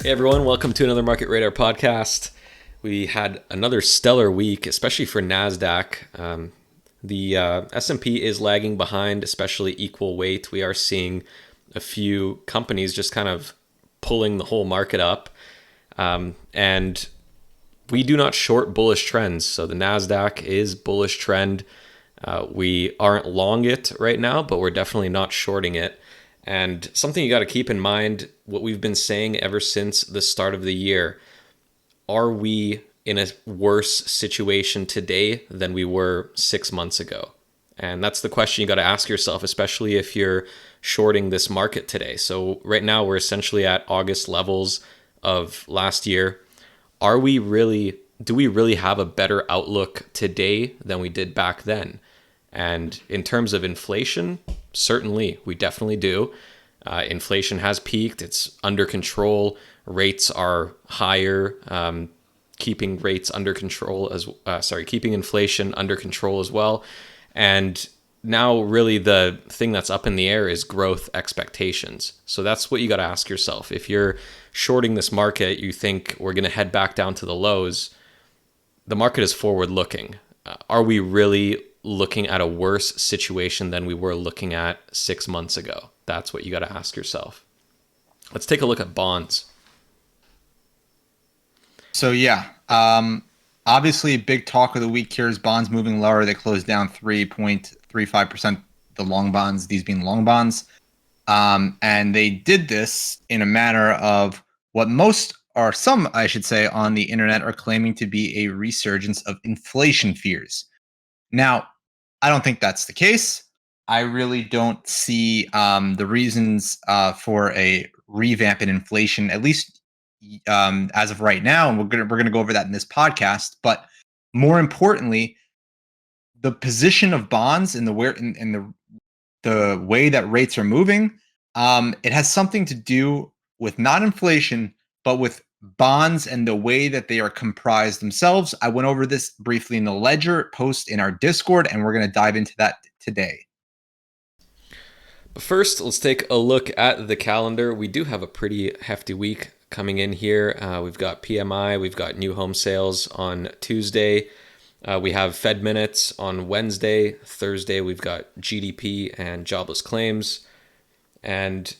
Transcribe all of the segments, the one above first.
Hey everyone, welcome to another Market Radar podcast. We had another stellar week, especially for Nasdaq. The S&P is lagging behind, especially equal weight. We are seeing a few companies just kind of pulling the whole market up, and we do not short bullish trends. So the Nasdaq is bullish trend. We aren't long it right now, but we're definitely not shorting it. And something you got to keep in mind, what we've been saying ever since the start of the year, are we in a worse situation today than we were 6 months ago? And that's the question you got to ask yourself, especially if you're shorting this market today. So right now we're essentially at August levels of last year. Do we really have a better outlook today than we did back then? And in terms of inflation, certainly, we definitely do. Inflation has peaked. It's under control. Rates are higher. Keeping rates under control keeping inflation under control as well. And now really the thing that's up in the air is growth expectations. So that's what you got to ask yourself. If you're shorting this market, you think we're going to head back down to the lows. The market is forward looking. Are we really looking at a worse situation than we were looking at 6 months ago? That's what you got to ask yourself. Let's take a look at bonds. So obviously big talk of the week here is bonds moving lower. They closed down 3.35%, the long bonds, these being long bonds. And they did this in a manner of what most, or some, I should say, on the internet are claiming to be a resurgence of inflation fears. Now, I don't think that's the case. I really don't see the reasons for a revamp in inflation, at least as of right now. And we're gonna go over that in this podcast. But more importantly, the position of bonds and the way that rates are moving, it has something to do with not inflation, but with bonds and the way that they are comprised themselves. I went over this briefly in the Ledger post in our Discord, and we're going to dive into that today. But first, let's take a look at the calendar. We do have a pretty hefty week coming in here. We've got PMI, we've got new home sales on Tuesday. We have Fed minutes on Wednesday. Thursday, we've got GDP and jobless claims. And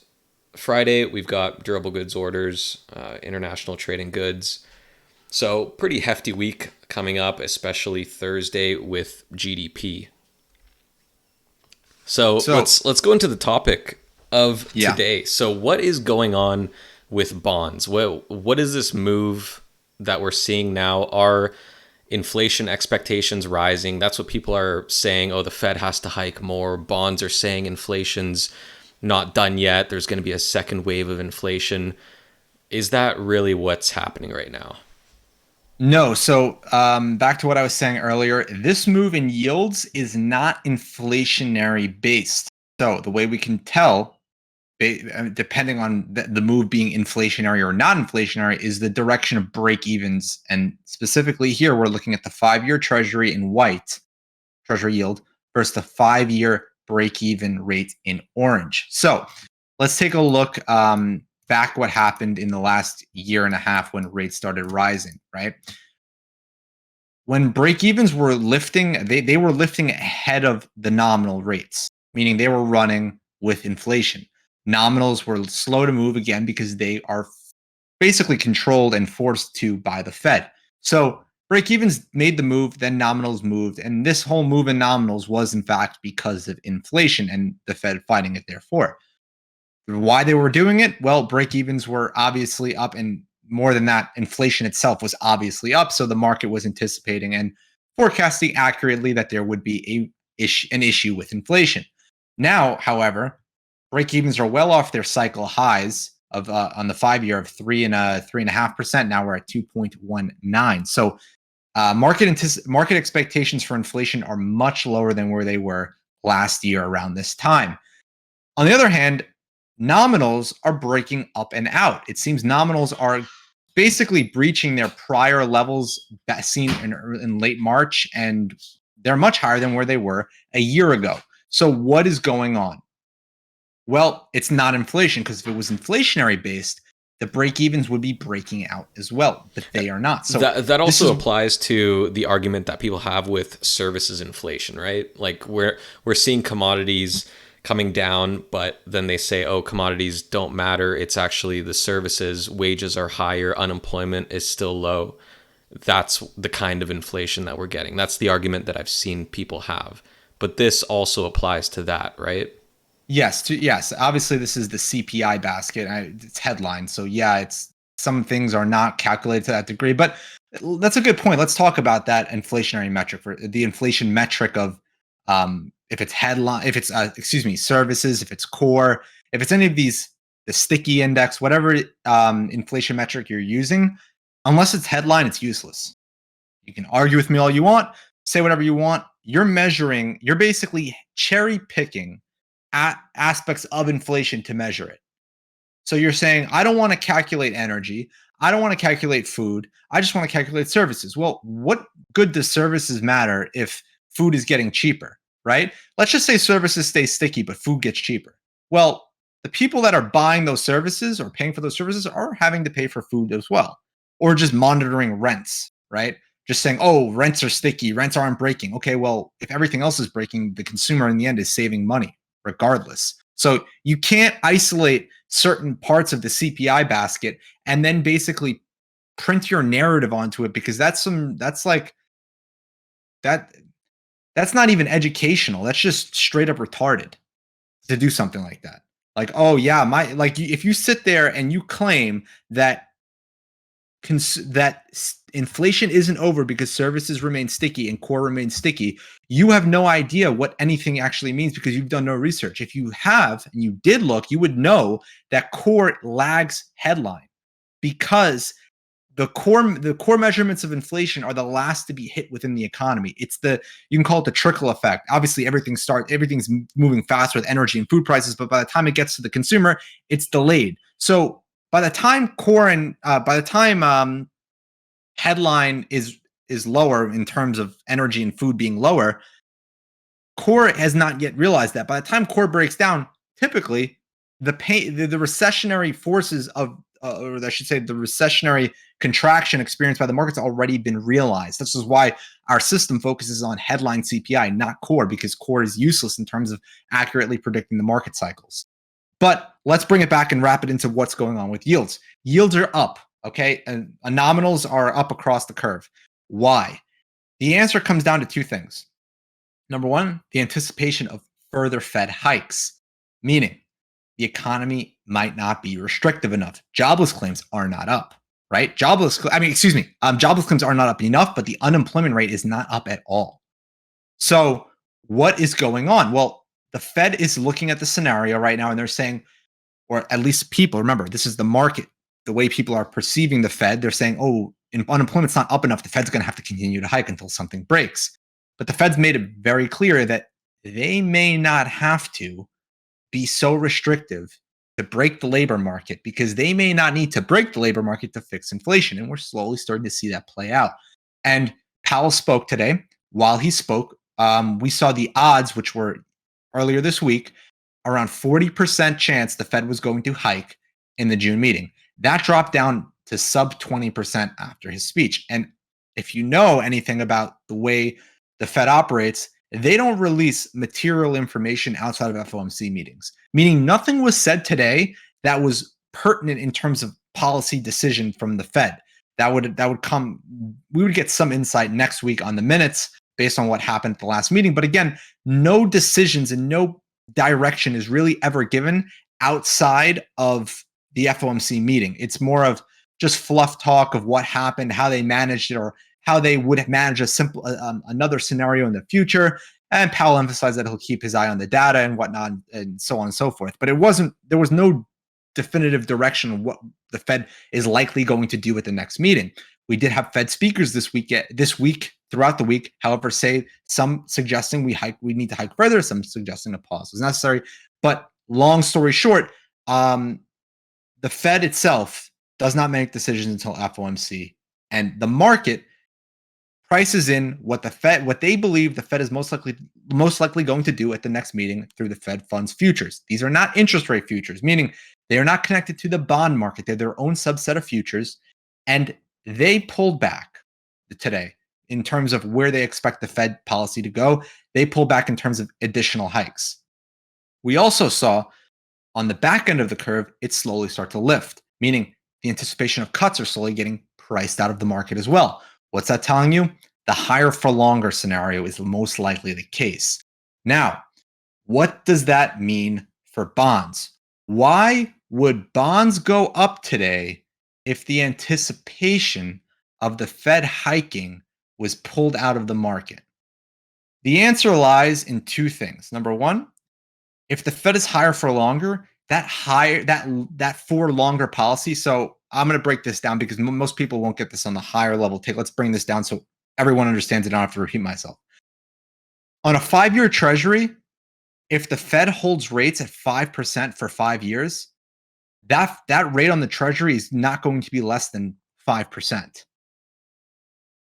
Friday, we've got durable goods orders, international trading goods. So pretty hefty week coming up, especially Thursday with GDP. So let's go into the topic of today. So what is going on with bonds? What is this move that we're seeing now? Are inflation expectations rising? That's what people are saying. Oh, the Fed has to hike more. Bonds are saying inflation's not done yet. There's going to be a second wave of inflation. Is that really what's happening right now? No. So back to what I was saying earlier, this move in yields is not inflationary based. So the way we can tell, depending on the move being inflationary or not inflationary, is the direction of break evens. And specifically here, we're looking at the 5-year treasury in white, treasury yield, versus the 5-year break even rate in orange. So let's take a look back what happened in the last year and a half when rates started rising, right? When break evens were lifting, they were lifting ahead of the nominal rates, meaning they were running with inflation. Nominals were slow to move again because they are basically controlled and forced to by the Fed. So break evens made the move, then nominals moved. And this whole move in nominals was, in fact, because of inflation and the Fed fighting it, therefore. Why they were doing it? Well, break evens were obviously up, and more than that, inflation itself was obviously up. So the market was anticipating and forecasting accurately that there would be an issue with inflation. Now, however, break evens are well off their cycle highs of on the 5-year of 3.5%. Now we're at 2.19. So market expectations for inflation are much lower than where they were last year around this time. On the other hand, nominals are breaking up and out. It seems nominals are basically breaching their prior levels seen in late March, and they're much higher than where they were a year ago. So what is going on? Well, it's not inflation, because if it was inflationary based, the break evens would be breaking out as well, but they are not. So That this also is applies to the argument that people have with services inflation, right? Like we're seeing commodities coming down, but then they say, oh, commodities don't matter. It's actually the services, wages are higher, unemployment is still low. That's the kind of inflation that we're getting. That's the argument that I've seen people have. But this also applies to that, right? yes. Obviously, this is the CPI basket. It's headline. So yeah, it's some things are not calculated to that degree, but that's a good point. Let's talk about that inflationary metric for the inflation metric of if it's headline, if it's excuse me, services, if it's core, if it's any of these, the sticky index, whatever inflation metric you're using, unless it's headline, it's useless. You can argue with me all you want, say whatever you want. You're basically cherry picking aspects of inflation to measure it. So you're saying, I don't want to calculate energy. I don't want to calculate food. I just want to calculate services. Well, what good does services matter if food is getting cheaper, right? Let's just say services stay sticky, but food gets cheaper. Well, the people that are buying those services or paying for those services are having to pay for food as well, or just monitoring rents, right? Just saying, oh, rents are sticky, rents aren't breaking. Okay, well, if everything else is breaking, the consumer in the end is saving money regardless. So you can't isolate certain parts of the CPI basket and then basically print your narrative onto it, because that's like that that's not even educational. That's just straight up retarded to do something like that. Like, oh yeah, if you sit there and you claim that inflation isn't over because services remain sticky and core remains sticky, you have no idea what anything actually means because you've done no research. If you have and you did look, you would know that core lags headline, because the core measurements of inflation are the last to be hit within the economy. It's the You can call it the trickle effect. Obviously, everything's moving fast with energy and food prices, but by the time it gets to the consumer, it's delayed. So by the time headline is lower in terms of energy and food being lower, core has not yet realized that. By the time core breaks down, typically the recessionary forces of or I should say the recessionary contraction experienced by the market's already been realized. This is why our system focuses on headline CPI, not core, because core is useless in terms of accurately predicting the market cycles. But let's bring it back and wrap it into what's going on with yields. Yields are up, okay? And nominals are up across the curve. Why? The answer comes down to two things. Number one, the anticipation of further Fed hikes, meaning the economy might not be restrictive enough. Jobless claims are not up, right? Jobless claims are not up enough, but the unemployment rate is not up at all. So what is going on? Well, the Fed is looking at the scenario right now and they're saying, or at least people, remember, this is the market, the way people are perceiving the Fed. They're saying, oh, unemployment's not up enough. The Fed's going to have to continue to hike until something breaks. But the Fed's made it very clear that they may not have to be so restrictive to break the labor market, because they may not need to break the labor market to fix inflation. And we're slowly starting to see that play out. And Powell spoke today. While he spoke, we saw the odds, which were earlier this week, around 40% chance the Fed was going to hike in the June meeting. That dropped down to sub 20% after his speech. And if you know anything about the way the Fed operates, they don't release material information outside of FOMC meetings, meaning nothing was said today that was pertinent in terms of policy decision from the Fed. That would come. We would get some insight next week on the minutes based on what happened at the last meeting. But again, no decisions and no direction is really ever given outside of the FOMC meeting. It's more of just fluff talk of what happened, how they managed it, or how they would manage a simple another scenario in the future. And Powell emphasized that he'll keep his eye on the data and whatnot, and so on and so forth. But there was no definitive direction of what the Fed is likely going to do at the next meeting. We did have Fed speakers this week throughout the week, however, say some suggesting we need to hike further, some suggesting a pause was necessary. But long story short, the Fed itself does not make decisions until FOMC, and the market prices in what they believe the Fed is most likely going to do at the next meeting through the Fed funds futures. These are not interest rate futures, meaning they are not connected to the bond market. They're their own subset of futures, and they pulled back today in terms of where they expect the Fed policy to go. They pulled back in terms of additional hikes. We also saw on the back end of the curve, it slowly start to lift, meaning the anticipation of cuts are slowly getting priced out of the market as well. What's that telling you? The higher for longer scenario is most likely the case. Now, what does that mean for bonds? Why would bonds go up today if the anticipation of the Fed hiking was pulled out of the market? The answer lies in two things. Number one, if the Fed is higher for longer, that for longer policy. So I'm going to break this down because most people won't get this on the higher level. Let's bring this down so everyone understands it. I don't have to repeat myself. On a 5-year Treasury, if the Fed holds rates at 5% for 5 years, that rate on the Treasury is not going to be less than 5%.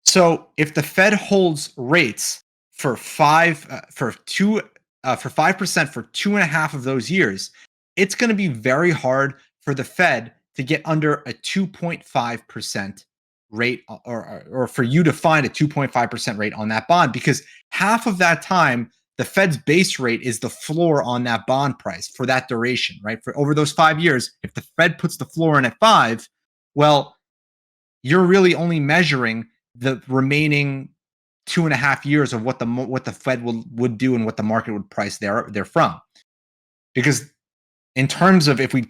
So if the Fed holds rates for 5% for 2.5 of those years, it's going to be very hard for the Fed to get under a 2.5% rate, or for you to find a 2.5% rate on that bond, because half of that time the Fed's base rate is the floor on that bond price for that duration, right? For over those 5 years, if the Fed puts the floor in at 5, well, you're really only measuring the remaining 2.5 years of what the Fed would do and what the market would price they're from. Because in terms of, if we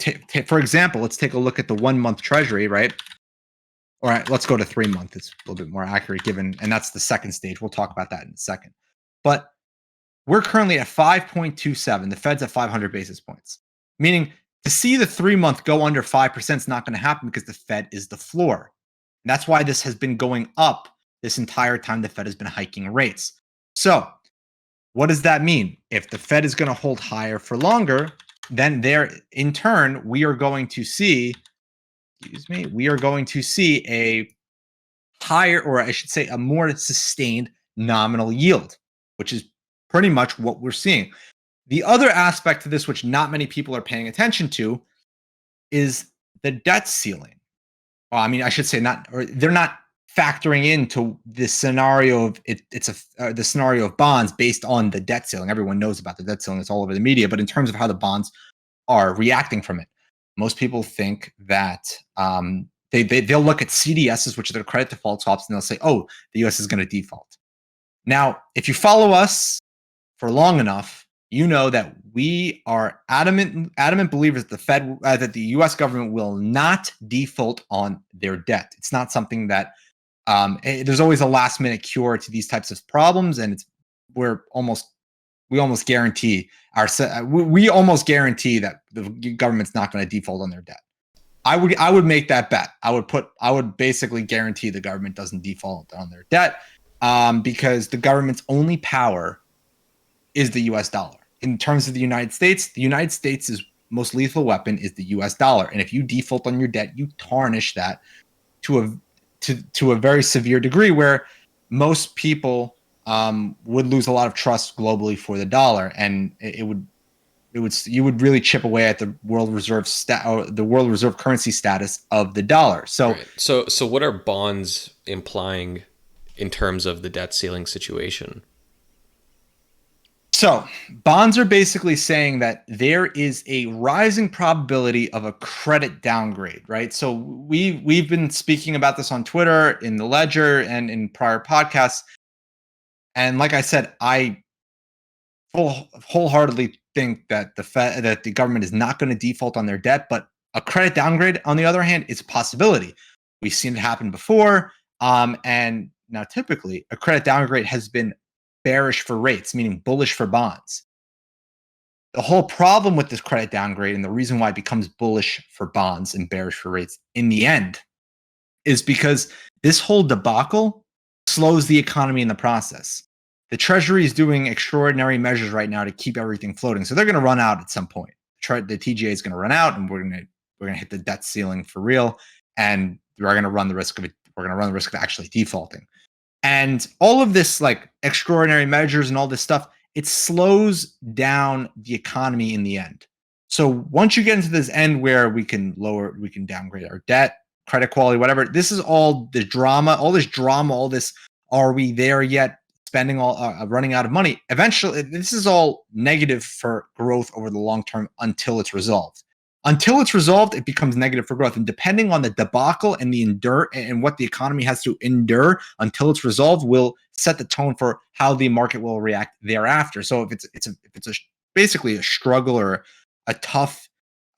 for example, let's take a look at the 1-month Treasury, right? All right, let's go to 3-month. It's a little bit more accurate given, and that's the second stage. We'll talk about that in a second. But we're currently at 5.27. The Fed's at 500 basis points, meaning to see the 3-month go under 5% is not going to happen because the Fed is the floor. And that's why this has been going up this entire time the Fed has been hiking rates. So what does that mean? If the Fed is going to hold higher for longer, then in turn, we are going to see a higher, or I should say a more sustained nominal yield, which is pretty much what we're seeing. The other aspect to this, which not many people are paying attention to, is the debt ceiling. Well, I mean, I should say they're not factoring into the scenario of the scenario of bonds based on the debt ceiling. Everyone knows about the debt ceiling; it's all over the media. But in terms of how the bonds are reacting from it, most people think that they'll look at CDSs, which are their credit default swaps, and they'll say, "Oh, the U.S. is going to default." Now, if you follow us for long enough, you know that we are adamant believers that the U.S. government will not default on their debt. It's not something that there's always a last minute cure to these types of problems, and we almost guarantee that the government's not going to default on their debt. I would make that bet. I would basically guarantee the government doesn't default on their debt, because the government's only power is the U.S. dollar. In terms of the United States' most lethal weapon is the U.S. dollar, and if you default on your debt, you tarnish that to a very severe degree, where most people would lose a lot of trust globally for the dollar, and you would really chip away at the world reserve currency status of the dollar. So, right. So what are bonds implying in terms of the debt ceiling situation? So bonds are basically saying that there is a rising probability of a credit downgrade, right? So we've been speaking about this on Twitter, in the Ledger, and in prior podcasts. And like I said, I wholeheartedly think that the government is not going to default on their debt, but a credit downgrade, on the other hand, is a possibility. We've seen it happen before, and now typically a credit downgrade has been bearish for rates, meaning bullish for bonds. The whole problem with this credit downgrade, and the reason why it becomes bullish for bonds and bearish for rates in the end, is because this whole debacle slows the economy in the process. The Treasury is doing extraordinary measures right now to keep everything floating, so they're going to run out at some point. The TGA is going to run out, and we're going to hit the debt ceiling for real, and we're going to run the risk of actually defaulting. And all of this like extraordinary measures and all this stuff, it slows down the economy in the end. So once you get into this end where we can downgrade our debt, credit quality, whatever, this is all the drama, all this, are we there yet? Spending all, running out of money. Eventually, this is all negative for growth over the long term until it's resolved. Until it's resolved, it becomes negative for growth. And depending on the debacle and the endure and what the economy has to endure until it's resolved, will set the tone for how the market will react thereafter. So if it's basically a struggle or a tough,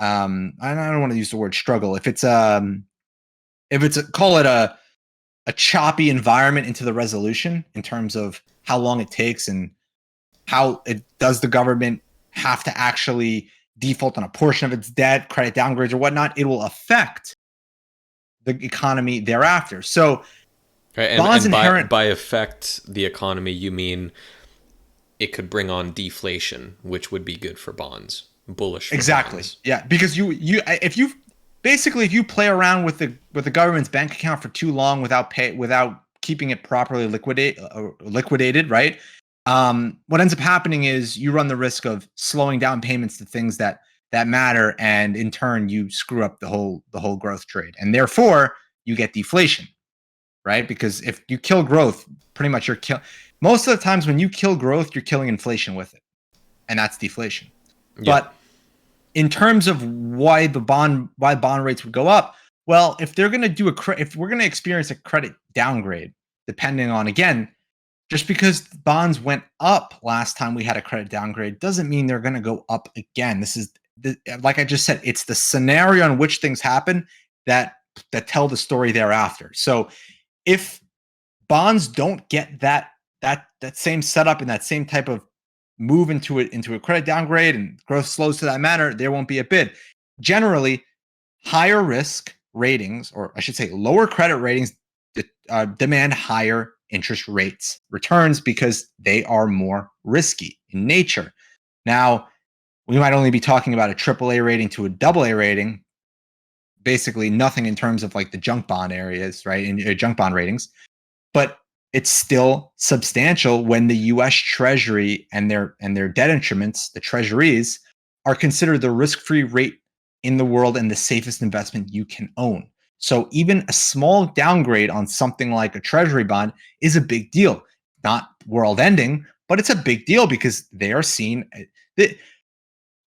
I don't want to use the word struggle. If it's call it a choppy environment into the resolution in terms of how long it takes and how it does the government have to actually default on a portion of its debt, credit downgrades or whatnot, it will affect the economy thereafter. So Right, bonds and inherent by affect the economy, you mean it could bring on deflation, which would be good for bonds, bullish for exactly. bonds. Yeah, because if you play around with the government's bank account for too long without keeping it properly liquidated, right? What ends up happening is you run the risk of slowing down payments to things that matter, and in turn you screw up the whole growth trade, and therefore you get deflation, right? Because if you kill growth, pretty much most of the times when you kill growth, you're killing inflation with it, and that's deflation. Yeah. But in terms of why bond rates would go up, well, if they're going to if we're going to experience a credit downgrade, depending on, again, just because bonds went up last time we had a credit downgrade doesn't mean they're going to go up again. This is like I just said, it's the scenario in which things happen that tell the story thereafter. So if bonds don't get that same setup and that same type of move into a credit downgrade and growth slows to that manner, there won't be a bid. Generally, higher risk ratings, or I should say lower credit ratings, demand higher interest rates returns because they are more risky in nature. Now, we might only be talking about a AAA rating to a AA rating, basically nothing in terms of like the junk bond areas, right? In junk bond ratings, but it's still substantial when the U.S. Treasury and their debt instruments, the treasuries, are considered the risk-free rate in the world and the safest investment you can own. So even a small downgrade on something like a treasury bond is a big deal. Not world-ending, but it's a big deal because they are seen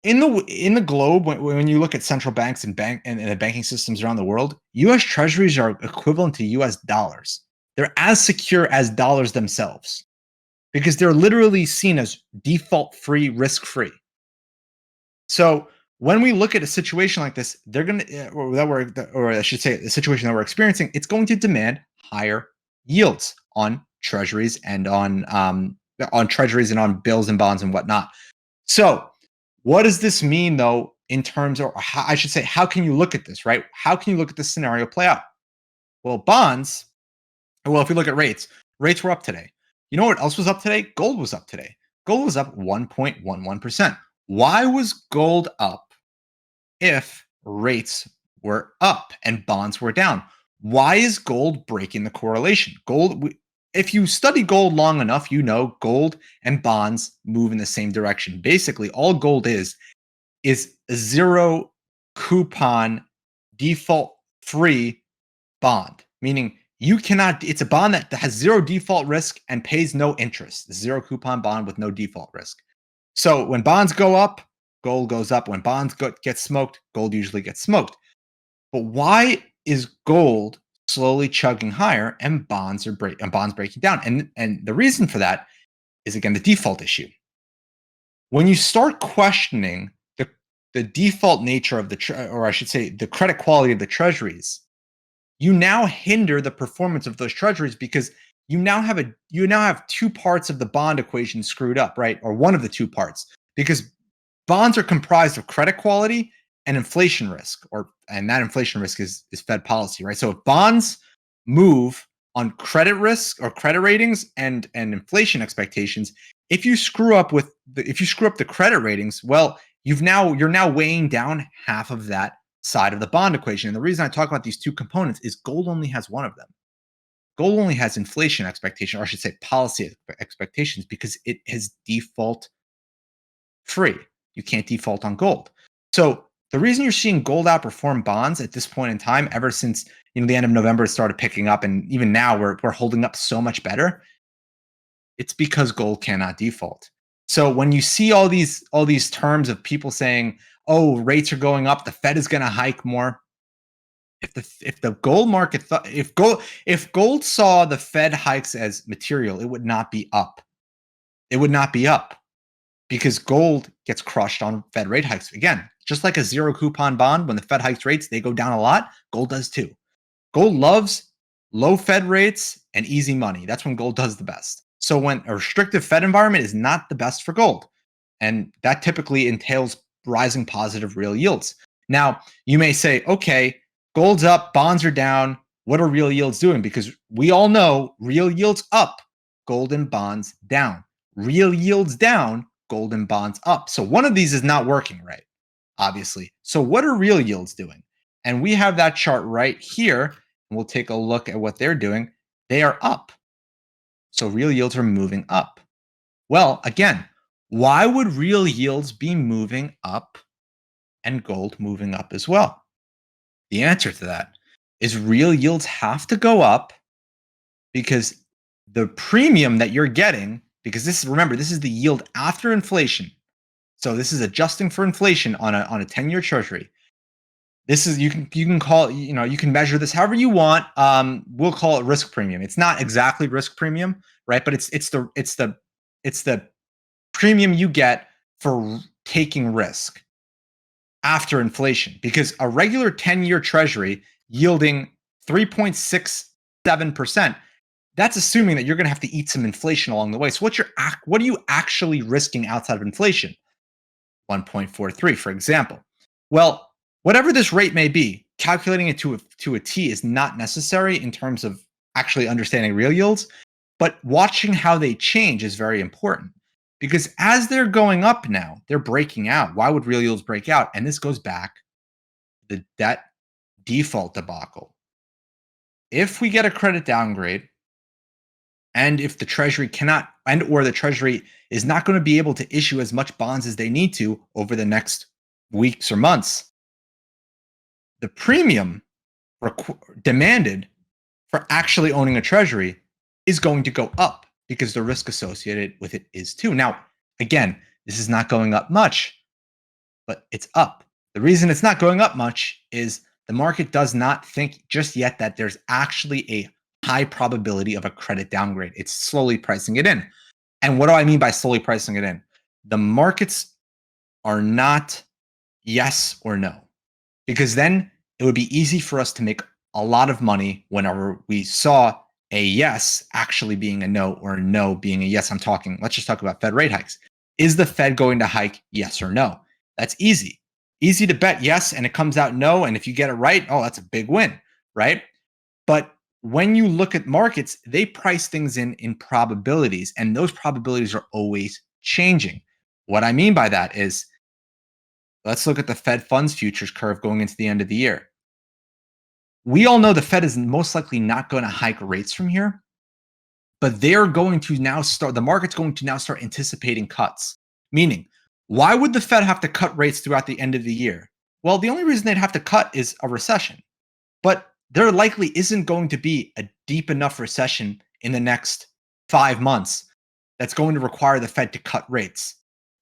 in the globe. When you look at central banks and the banking systems around the world, U.S. Treasuries are equivalent to U.S. dollars. They're as secure as dollars themselves because they're literally seen as default free, risk free. So when we look at a situation like this, they're going to, or I should say, the situation that we're experiencing, it's going to demand higher yields on treasuries and on treasuries and on bills and bonds and whatnot. So what does this mean, though, in terms of, I should say, how can you look at this, right? How can you look at this scenario play out? Well, if we look at rates were up today. You know what else was up today? Gold was up today. Gold was up 1.11%. Why was gold up if rates were up and bonds were down? Why is gold breaking the correlation? If you study gold long enough, you know gold and bonds move in the same direction. Basically, all gold is a zero coupon default free bond, meaning it's a bond that has zero default risk and pays no interest. Zero coupon bond with no default risk. So when bonds go up, gold goes up. When bonds get smoked, gold usually gets smoked. But why is gold slowly chugging higher and bonds breaking down? And the reason for that is, again, the default issue. When you start questioning the default nature of or I should say, the credit quality of the treasuries, you now hinder the performance of those treasuries because you now have two parts of the bond equation screwed up, right? Or one of the two parts, because bonds are comprised of credit quality and inflation risk, and that inflation risk is Fed policy, right? So if bonds move on credit risk or credit ratings and inflation expectations, if you screw up the credit ratings, well, you're now weighing down half of that side of the bond equation. And the reason I talk about these two components is gold only has one of them. Gold only has inflation expectation, or I should say policy expectations, because it is default free. You can't default on gold. So the reason you're seeing gold outperform bonds at this point in time, ever since the end of November, it started picking up, and even now we're holding up so much better. It's because gold cannot default. So when you see all these terms of people saying, "Oh, rates are going up, the Fed is going to hike more," if the gold market if gold saw the Fed hikes as material, it would not be up. It would not be up because gold gets crushed on Fed rate hikes. Again, just like a zero coupon bond, when the Fed hikes rates, they go down a lot. Gold does too. Gold loves low Fed rates and easy money. That's when gold does the best. So when a restrictive Fed environment is not the best for gold, and that typically entails rising positive real yields. Now, you may say, okay, gold's up, bonds are down. What are real yields doing? Because we all know real yields up, gold and bonds down. Real yields down, gold and bonds up. So one of these is not working right, obviously. So what are real yields doing? And we have that chart right here. And we'll take a look at what they're doing. They are up. So real yields are moving up. Well, again, why would real yields be moving up and gold moving up as well? The answer to that is real yields have to go up because the premium that you're getting, because remember, this is the yield after inflation. So this is adjusting for inflation on a 10-year treasury. This is you can call it, you can measure this however you want. We'll call it risk premium. It's not exactly risk premium, right? But it's the premium you get for taking risk after inflation, because a regular 10-year treasury yielding 3.67%, that's assuming that you're going to have to eat some inflation along the way. So what are you actually risking outside of inflation? 1.43, for example. Well, whatever this rate may be, calculating it to a T is not necessary in terms of actually understanding real yields, but watching how they change is very important. Because as they're going up now, they're breaking out. Why would real yields break out? And this goes back to the debt default debacle. If we get a credit downgrade, and if the Treasury cannot, or the Treasury is not going to be able to issue as much bonds as they need to over the next weeks or months, the premium demanded for actually owning a Treasury is going to go up because the risk associated with it is too. Now, again, this is not going up much, but it's up. The reason it's not going up much is the market does not think just yet that there's actually a high probability of a credit downgrade. It's slowly pricing it in. And what do I mean by slowly pricing it in? The markets are not yes or no, because then it would be easy for us to make a lot of money whenever we saw a yes actually being a no, or a no being a yes. Let's just talk about Fed rate hikes. Is the Fed going to hike, yes or no? That's easy. Easy to bet yes, and it comes out no. And if you get it right, oh, that's a big win, right? But when you look at markets, they price things in probabilities, and those probabilities are always changing. What I mean by that is, let's look at the Fed funds futures curve going into the end of the year. We all know the Fed is most likely not going to hike rates from here, but they're going to now the market's going to now start anticipating cuts. Meaning, why would the Fed have to cut rates throughout the end of the year? Well, the only reason they'd have to cut is a recession. But there likely isn't going to be a deep enough recession in the next 5 months that's going to require the Fed to cut rates,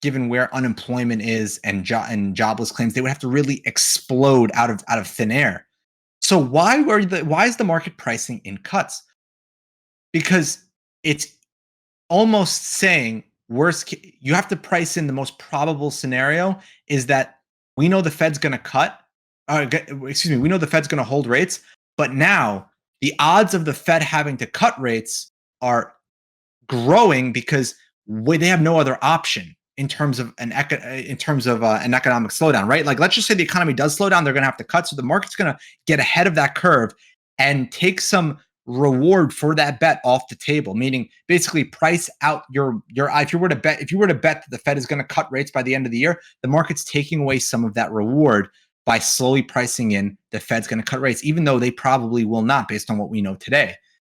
given where unemployment is and jobless claims. They would have to really explode out of thin air. So why is the market pricing in cuts? Because it's almost saying you have to price in the most probable scenario is that we know the Fed's going to cut. We know the Fed's going to hold rates, but now the odds of the Fed having to cut rates are growing because they have no other option in terms of an economic slowdown, right? Like, let's just say the economy does slow down, they're going to have to cut, so the market's going to get ahead of that curve and take some reward for that bet off the table, meaning basically price out your if you were to bet that the Fed is going to cut rates by the end of the year, the market's taking away some of that reward by slowly pricing in the Fed's going to cut rates, even though they probably will not, based on what we know today.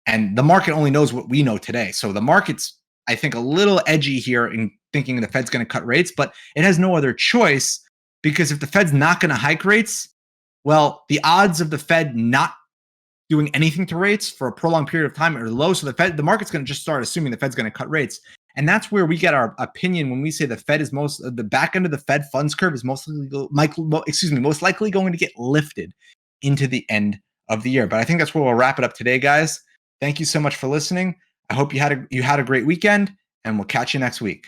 And the market only knows what we know today. So the market's, I think, a little edgy here in thinking the Fed's going to cut rates, but it has no other choice, because if the Fed's not going to hike rates, well, the odds of the Fed not doing anything to rates for a prolonged period of time are low. So the market's going to just start assuming the Fed's going to cut rates. And that's where we get our opinion when we say the Fed is the back end of the Fed funds curve is most likely going to get lifted into the end of the year. But I think that's where we'll wrap it up today, guys. Thank you so much for listening. I hope you had a great weekend, and we'll catch you next week.